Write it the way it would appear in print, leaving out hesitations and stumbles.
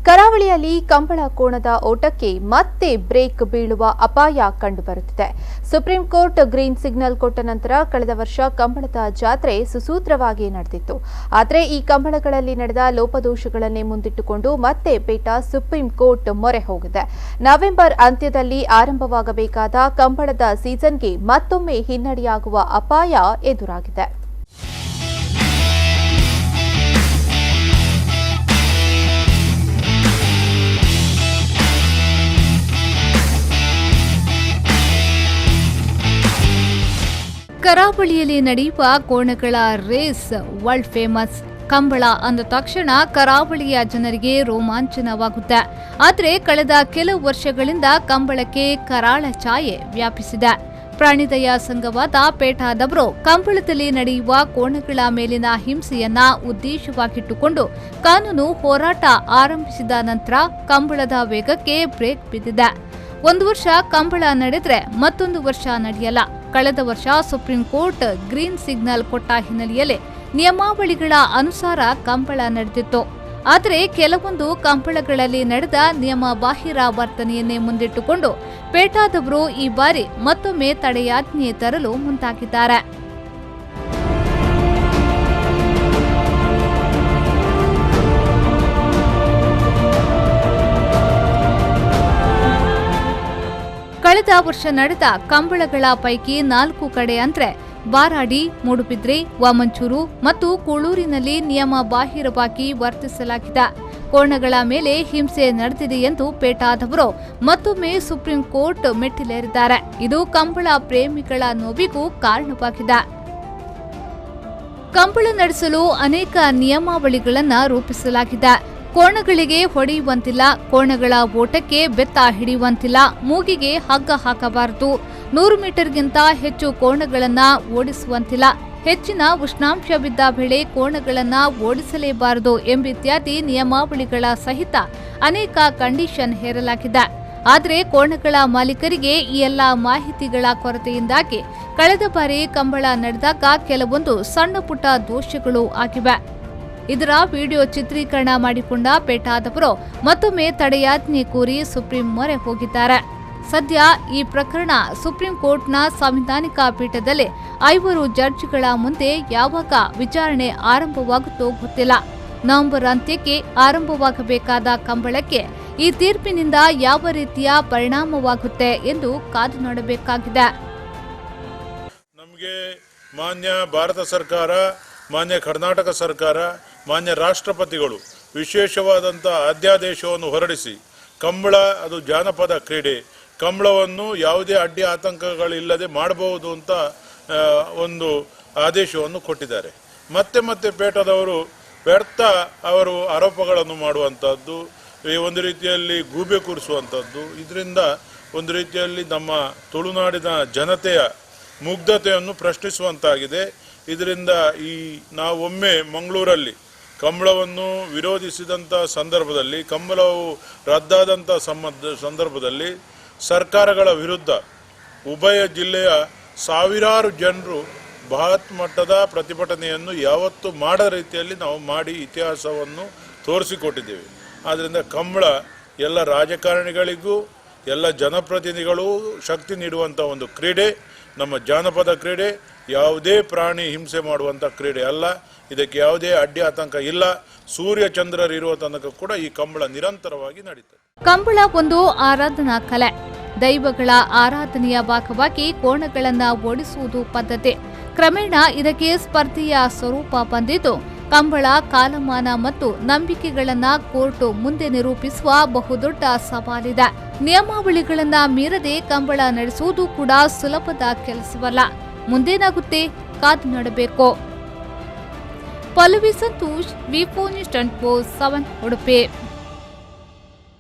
ಕರಾವಳಿಯಲ್ಲಿ ಕಂಬಳ ಕೋಣದ ಓಟಕ್ಕೆ ಮತ್ತೆ ಬ್ರೇಕ್ ಬೀಳುವ ಅಪಾಯ ಕಂಡುಬರುತ್ತಿದೆ. ಸುಪ್ರೀಂ ಕೋರ್ಟ್ ಗ್ರೀನ್ ಸಿಗ್ನಲ್ ಕೊಟ್ಟ ನಂತರ ಕಳೆದ ವರ್ಷ ಕಂಬಳದ ಜಾತ್ರೆ ಸುಸೂತ್ರವಾಗಿ ನಡೆದಿತ್ತು. ಆದರೆ ಈ ಕಂಬಳಗಳಲ್ಲಿ ನಡೆದ ಲೋಪದೋಷಗಳನ್ನೇ ಮುಂದಿಟ್ಟುಕೊಂಡು ಮತ್ತೆ ಪೀಠ ಸುಪ್ರೀಂ ಕೋರ್ಟ್ ಮೊರೆ ಹೋಗಿದೆ. ನವೆಂಬರ್ ಅಂತ್ಯದಲ್ಲಿ ಆರಂಭವಾಗಬೇಕಾದ ಕಂಬಳದ ಸೀಸನ್ಗೆ ಮತ್ತೊಮ್ಮೆ ಹಿನ್ನಡೆಯಾಗುವ ಅಪಾಯ ಎದುರಾಗಿದೆ. ಕರಾವಳಿಯಲ್ಲಿ ನಡೆಯುವ ಕೋಣಗಳ ರೇಸ್ ವರ್ಲ್ಡ್ ಫೇಮಸ್. ಕಂಬಳ ಅಂದ ತಕ್ಷಣ ಕರಾವಳಿಯ ಜನರಿಗೆ ರೋಮಾಂಚನವಾಗುತ್ತೆ. ಆದರೆ ಕಳೆದ ಕೆಲವು ವರ್ಷಗಳಿಂದ ಕಂಬಳಕ್ಕೆ ಕರಾಳ ಛಾಯೆ ವ್ಯಾಪಿಸಿದೆ. ಪ್ರಾಣಿದಯ ಸಂಘವಾದ ಪೇಟಾದವರು ಕಂಬಳದಲ್ಲಿ ನಡೆಯುವ ಕೋಣಗಳ ಮೇಲಿನ ಹಿಂಸೆಯನ್ನ ಉದ್ದೇಶವಾಗಿಟ್ಟುಕೊಂಡು ಕಾನೂನು ಹೋರಾಟ ಆರಂಭಿಸಿದ ನಂತರ ಕಂಬಳದ ವೇಗಕ್ಕೆ ಬ್ರೇಕ್ ಬಿದ್ದಿದೆ. ಒಂದು ವರ್ಷ ಕಂಬಳ ನಡೆದ್ರೆ ಮತ್ತೊಂದು ವರ್ಷ ನಡೆಯಲ್ಲ. ಕಳೆದ ವರ್ಷ ಸುಪ್ರೀಂ ಕೋರ್ಟ್ ಗ್ರೀನ್ ಸಿಗ್ನಲ್ ಕೊಟ್ಟ ಹಿನ್ನೆಲೆಯಲ್ಲಿ ನಿಯಮಾವಳಿಗಳ ಅನುಸಾರ ಕಂಬಳ ನಡೆದಿತ್ತು. ಆದರೆ ಕೆಲವೊಂದು ಕಂಬಳಗಳಲ್ಲಿ ನಡೆದ ನಿಯಮ ಬಾಹಿರ ವರ್ತನೆಯನ್ನೇ ಮುಂದಿಟ್ಟುಕೊಂಡು ಪೇಟಾದವರು ಈ ಬಾರಿ ಮತ್ತೊಮ್ಮೆ ತಡೆಯಾಜ್ಞೆ ತರಲು ಮುಂದಾಗಿದ್ದಾರೆ. ಕಳೆದ ವರ್ಷ ನಡೆದ ಕಂಬಳಗಳ ಪೈಕಿ 4 ಕಡೆ ಅಂದ್ರೆ ಬಾರಾಡಿ, ಮೂಡುಬಿದ್ರೆ, ವಾಮಂಚೂರು ಮತ್ತು ಕೂಳೂರಿನಲ್ಲಿ ನಿಯಮ ಬಾಹಿರವಾಗಿ ವರ್ತಿಸಲಾಗಿದೆ. ಕೋಣಗಳ ಮೇಲೆ ಹಿಂಸೆ ನಡೆದಿದೆ ಎಂದು ಪೇಟಾದವರು ಮತ್ತೊಮ್ಮೆ ಸುಪ್ರೀಂ ಕೋರ್ಟ್ ಮೆಟ್ಟಿಲೇರಿದ್ದಾರೆ. ಇದು ಕಂಬಳ ಪ್ರೇಮಿಗಳ ನೋವಿಗೂ ಕಾರಣವಾಗಿದೆ. ಕಂಬಳ ನಡೆಸಲು ಅನೇಕ ನಿಯಮಾವಳಿಗಳನ್ನು ರೂಪಿಸಲಾಗಿದೆ. ಕೋಣಗಳಿಗೆ ಹೊಡೆಯುವಂತಿಲ್ಲ, ಕೋಣಗಳ ಓಟಕ್ಕೆ ಬೆತ್ತ ಹಿಡಿಯುವಂತಿಲ್ಲ, ಮೂಗಿಗೆ ಹಗ್ಗ ಹಾಕಬಾರದು, 100 ಮೀಟರ್ಗಿಂತ ಹೆಚ್ಚು ಕೋಣಗಳನ್ನು ಓಡಿಸುವಂತಿಲ್ಲ, ಹೆಚ್ಚಿನ ಉಷ್ಣಾಂಶವಿದ್ದ ವೇಳೆ ಕೋಣಗಳನ್ನು ಓಡಿಸಲೇಬಾರದು ಎಂಬಿತ್ಯಾದಿ ನಿಯಮಾವಳಿಗಳ ಸಹಿತ ಅನೇಕ ಕಂಡೀಷನ್ ಹೇರಲಾಗಿದೆ. ಆದರೆ ಕೋಣಗಳ ಮಾಲೀಕರಿಗೆ ಈ ಎಲ್ಲ ಮಾಹಿತಿಗಳ ಕೊರತೆಯಿಂದಾಗಿ ಕಳೆದ ಬಾರಿ ಕಂಬಳ ನಡೆದಾಗ ಕೆಲವೊಂದು ಸಣ್ಣ ಪುಟ್ಟ ದೋಷಗಳು ಆಗಿವೆ. ಇದರ ವಿಡಿಯೋ ಚಿತ್ರೀಕರಣ ಮಾಡಿಕೊಂಡ ಪೇಟಾದವರು ಮತ್ತೊಮ್ಮೆ ತಡೆಯಾಜ್ಞೆ ಕೋರಿ ಸುಪ್ರೀಂ ಮೊರೆ ಹೋಗಿದ್ದಾರೆ. ಸದ್ಯ ಈ ಪ್ರಕರಣ ಸುಪ್ರೀಂ ಕೋರ್ಟ್ನ ಸಂವಿಧಾನಿಕ ಪೀಠದಲ್ಲಿ 5 ಜಡ್ಜ್ಗಳ ಮುಂದೆ ಯಾವಾಗ ವಿಚಾರಣೆ ಆರಂಭವಾಗುತ್ತೋ ಗೊತ್ತಿಲ್ಲ. ನವೆಂಬರ್ ಅಂತ್ಯಕ್ಕೆ ಆರಂಭವಾಗಬೇಕಾದ ಕಂಬಳಕ್ಕೆ ಈ ತೀರ್ಪಿನಿಂದ ಯಾವ ರೀತಿಯ ಪರಿಣಾಮವಾಗುತ್ತೆ ಎಂದು ಕಾದು ನೋಡಬೇಕಾಗಿದೆ. ನಮಗೆ ಮಾನ್ಯ ಭಾರತ ಸರ್ಕಾರ, ಮಾನ್ಯ ಕರ್ನಾಟಕ ಸರ್ಕಾರ, ಮಾನ್ಯ ರಾಷ್ಟ್ರಪತಿಗಳು ವಿಶೇಷವಾದಂಥ ಅಧ್ಯಾದೇಶವನ್ನು ಹೊರಡಿಸಿ ಕಂಬಳ ಅದು ಜಾನಪದ ಕ್ರೀಡೆ, ಕಂಬಳವನ್ನು ಯಾವುದೇ ಅಡ್ಡಿ ಆತಂಕಗಳಿಲ್ಲದೆ ಮಾಡಬಹುದು ಅಂತ ಒಂದು ಆದೇಶವನ್ನು ಕೊಟ್ಟಿದ್ದಾರೆ. ಮತ್ತೆ ಪೇಟದವರು ವ್ಯರ್ಥ ಅವರು ಆರೋಪಗಳನ್ನು ಮಾಡುವಂಥದ್ದು, ಒಂದು ರೀತಿಯಲ್ಲಿ ಗೂಬೆ ಕೂರಿಸುವಂಥದ್ದು, ಇದರಿಂದ ಒಂದು ರೀತಿಯಲ್ಲಿ ನಮ್ಮ ತುಳುನಾಡಿನ ಜನತೆಯ ಮುಗ್ಧತೆಯನ್ನು ಪ್ರಶ್ನಿಸುವಂತಾಗಿದೆ. ಇದರಿಂದ ನಾವೊಮ್ಮೆ ಮಂಗಳೂರಲ್ಲಿ ಕಂಬಳವನ್ನು ವಿರೋಧಿಸಿದಂಥ ಸಂದರ್ಭದಲ್ಲಿ, ಕಂಬಳವು ರದ್ದಾದಂಥ ಸಂದರ್ಭದಲ್ಲಿ ಸರ್ಕಾರಗಳ ವಿರುದ್ಧ ಉಭಯ ಜಿಲ್ಲೆಯ ಸಾವಿರಾರು ಜನರು ಬೃಹತ್ ಮಟ್ಟದ ಪ್ರತಿಭಟನೆಯನ್ನು ಯಾವತ್ತೂ ಮಾಡದ ರೀತಿಯಲ್ಲಿ ನಾವು ಮಾಡಿ ಇತಿಹಾಸವನ್ನು ತೋರಿಸಿಕೊಟ್ಟಿದ್ದೇವೆ. ಆದ್ದರಿಂದ ಕಂಬಳ ಎಲ್ಲ ರಾಜಕಾರಣಿಗಳಿಗೂ ಎಲ್ಲ ಜನಪ್ರತಿನಿಧಿಗಳು ಶಕ್ತಿ ನೀಡುವಂಥ ಒಂದು ಕ್ರೀಡೆ, ನಮ್ಮ ಜಾನಪದ ಕ್ರೀಡೆ. ಯಾವುದೇ ಪ್ರಾಣಿ ಹಿಂಸೆ ಮಾಡುವಂಥ ಕ್ರೀಡೆ ಅಲ್ಲ. ಇದಕ್ಕೆ ಯಾವುದೇ ಅಡ್ಡಿ ಆತಂಕ ಇಲ್ಲ. ಸೂರ್ಯ ಚಂದ್ರರು ಇರುವ ತನಕ ಕೂಡ ಈ ಕಂಬಳ ನಿರಂತರವಾಗಿ ನಡೀತದೆ. ಕಂಬಳ ಒಂದು ಆರಾಧನಾ ಕಲೆ. ದೈವಗಳ ಆರಾಧನೆಯ ಭಾಗವಾಗಿ ಕೋಣಗಳನ್ನ ಓಡಿಸುವುದು ಪದ್ಧತಿ. ಕ್ರಮೇಣ ಇದಕ್ಕೆ ಸ್ಪರ್ಧೆಯ ಸ್ವರೂಪ ಬಂದಿದ್ದು ಕಂಬಳ ಕಾಲಮಾನ ಮತ್ತು ನಂಬಿಕೆಗಳನ್ನ ಕೋರ್ಟ್ ಮುಂದೆ ನಿರೂಪಿಸುವ ಬಹುದೊಡ್ಡ ಸವಾಲಿದೆ. ನಿಯಮಾವಳಿಗಳನ್ನ ಮೀರದೆ ಕಂಬಳ ನಡೆಸುವುದು ಕೂಡ ಸುಲಭದ ಕೆಲಸವಲ್ಲ. ಮುಂದೇನಾಗುತ್ತೆ ಕಾದು ನೋಡಬೇಕು. ಪಲ್ಲವಿ ಸಂತೋಷ್, ವಿ4 ನ್ಯೂಸ್ 24/7 ಉಡುಪಿ.